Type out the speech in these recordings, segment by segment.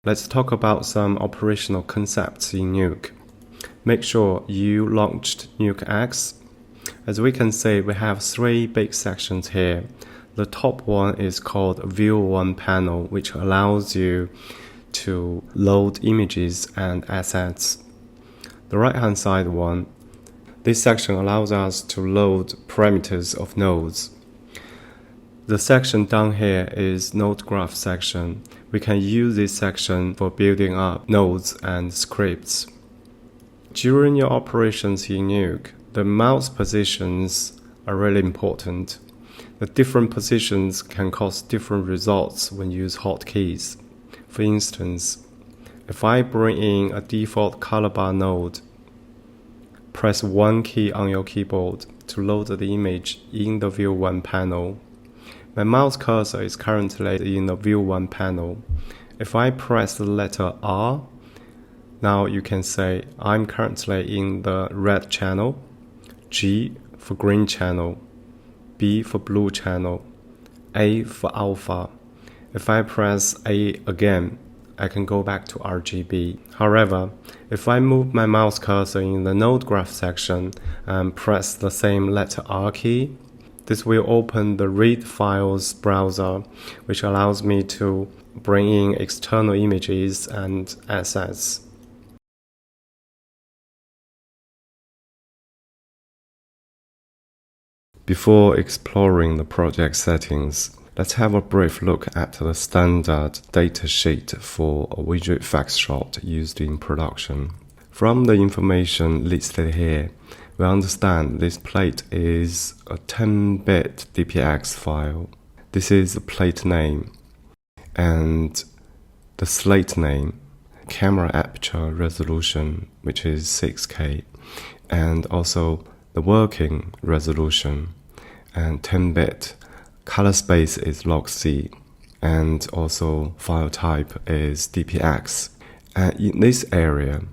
Let's talk about some operational concepts in Nuke. Make sure you launched NukeX. As we can see, we have three big sections here. The top one is called View 1 panel, which allows you to load images and assets. The right-hand side one, this section allows us to load parameters of nodes. The section down here is node graph section. We can use this section for building up nodes and scripts. During your operations in Nuke, the mouse positions are really important. The different positions can cause different results when you use hotkeys. For instance, if I bring in a default color bar node, press one key on your keyboard to load the image in the View 1 panel. My mouse cursor is currently in the View 1 panel. If I press the letter R, now you can say I'm currently in the red channel, G for green channel, B for blue channel, A for alpha. If I press A again, I can go back to RGB. However, if I move my mouse cursor in the node graph section and press the same letter R key, this will open the Read Files browser, which allows me to bring in external images and assets. Before exploring the project settings, let's have a brief look at the standard datasheet for a widget fax shot used in production. From the information listed here, we understand this plate is a 10-bit DPX file. This is the plate name and the slate name, camera aperture resolution, which is 6K, and also the working resolution, and 10-bit. Color space is log.c, and also file type is DPX. And in this area,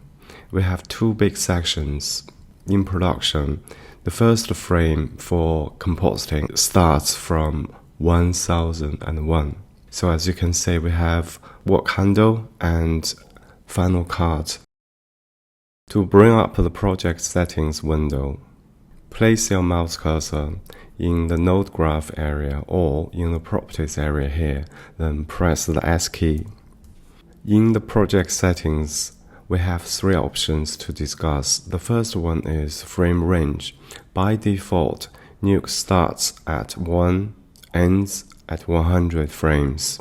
we have two big sections. In production, the first frame for compositing starts from 1001. So as you can see, we have work handle and final cut. To bring up the project settings window, place your mouse cursor in the node graph area or in the properties area here, then press the S key. In the project settings, we have three options to discuss. The first one is frame range. By default, Nuke starts at 1, ends at 100 frames.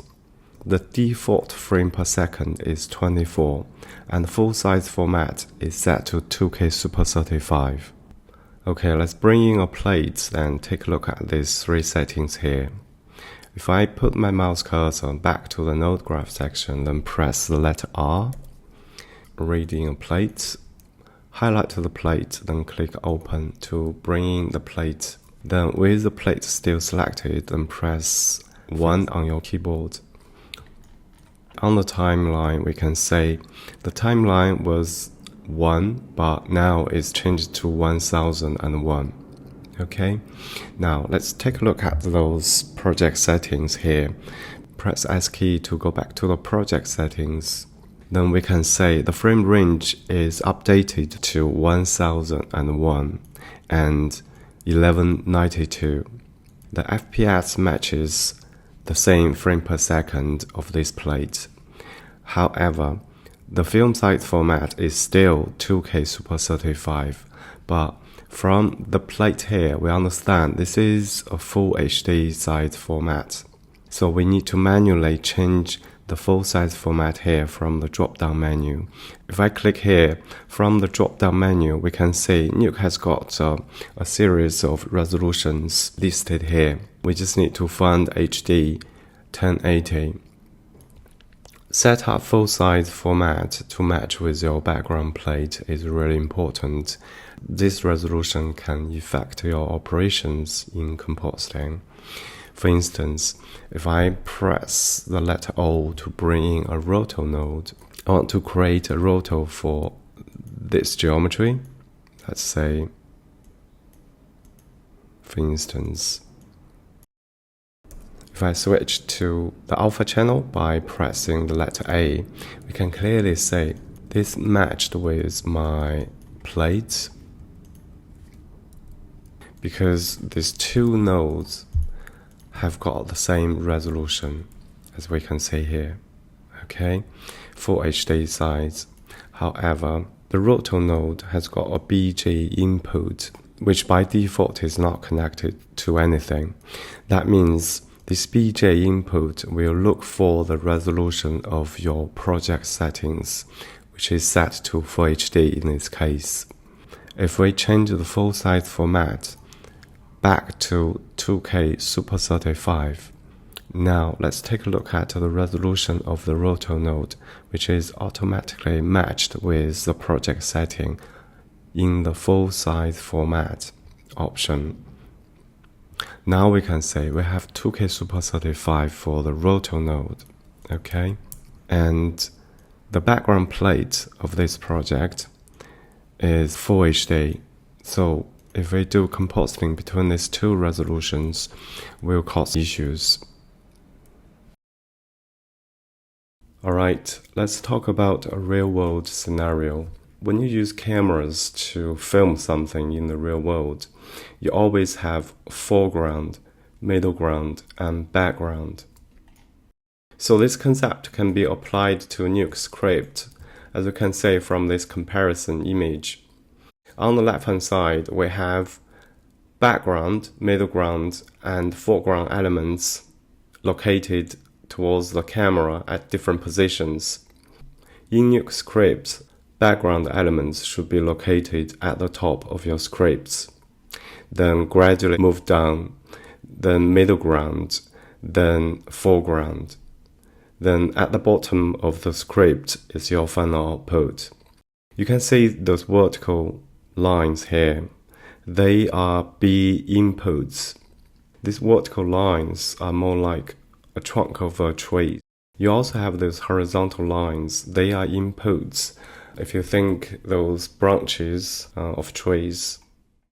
The default frame per second is 24, and full size format is set to 2K Super 35. Okay, let's bring in a plate and take a look at these three settings here. If I put my mouse cursor back to the node graph section, then press the letter R, reading a plate, highlight the plate, then click open to bring in the plate. Then with the plate still selected, then press 1 on your keyboard. On the timeline, we can say the timeline was 1, but now it's changed to 1001. Okay, now let's take a look at those project settings here. Press S key to go back to the project settings. Then we can say the frame range is updated to 1001 and 1192. The FPS matches the same frame per second of this plate. However, the film size format is still 2K Super 35, but from the plate here, we understand this is a full HD size format. So we need to manually change the full size format here from the drop-down menu. If I click here, from the drop-down menu, we can see Nuke has got a series of resolutions listed here. We just need to find HD 1080. Set up full size format to match with your background plate is really important. This resolution can affect your operations in compositing. For instance, if I press the letter O to bring in a roto node, I want to create a roto for this geometry. Let's say, for instance, If I switch to the alpha channel by pressing the letter A, we can clearly say this matched with my plates because these two nodes have got the same resolution, as we can see here. Okay, Full HD size. However, the roto node has got a BG input, which by default is not connected to anything. That means this BG input will look for the resolution of your project settings, which is set to Full HD in this case. If we change the full size format back to 2K Super 35, now let's take a look at the resolution of the roto node, which is automatically matched with the project setting in the full size format option. Now we can say we have 2K Super 35 for the roto node, okay? And the background plate of this project is Full HD. So if we do compositing between these two resolutions, will cause issues. Alright, let's talk about a real-world scenario. When you use cameras to film something in the real world, you always have foreground, middle ground, and background. So this concept can be applied to Nuke script, as you can see from this comparison image. On the left-hand side, we have background, middle ground, and foreground elements located towards the camera at different positions. In Nuke scripts, background elements should be located at the top of your scripts, then gradually move down, then middle ground, then foreground. Then at the bottom of the script is your final output. You can see those vertical lines here. They are B inputs. These vertical lines are more like a trunk of a tree. You also have those horizontal lines. They are inputs. If you think those branches of trees,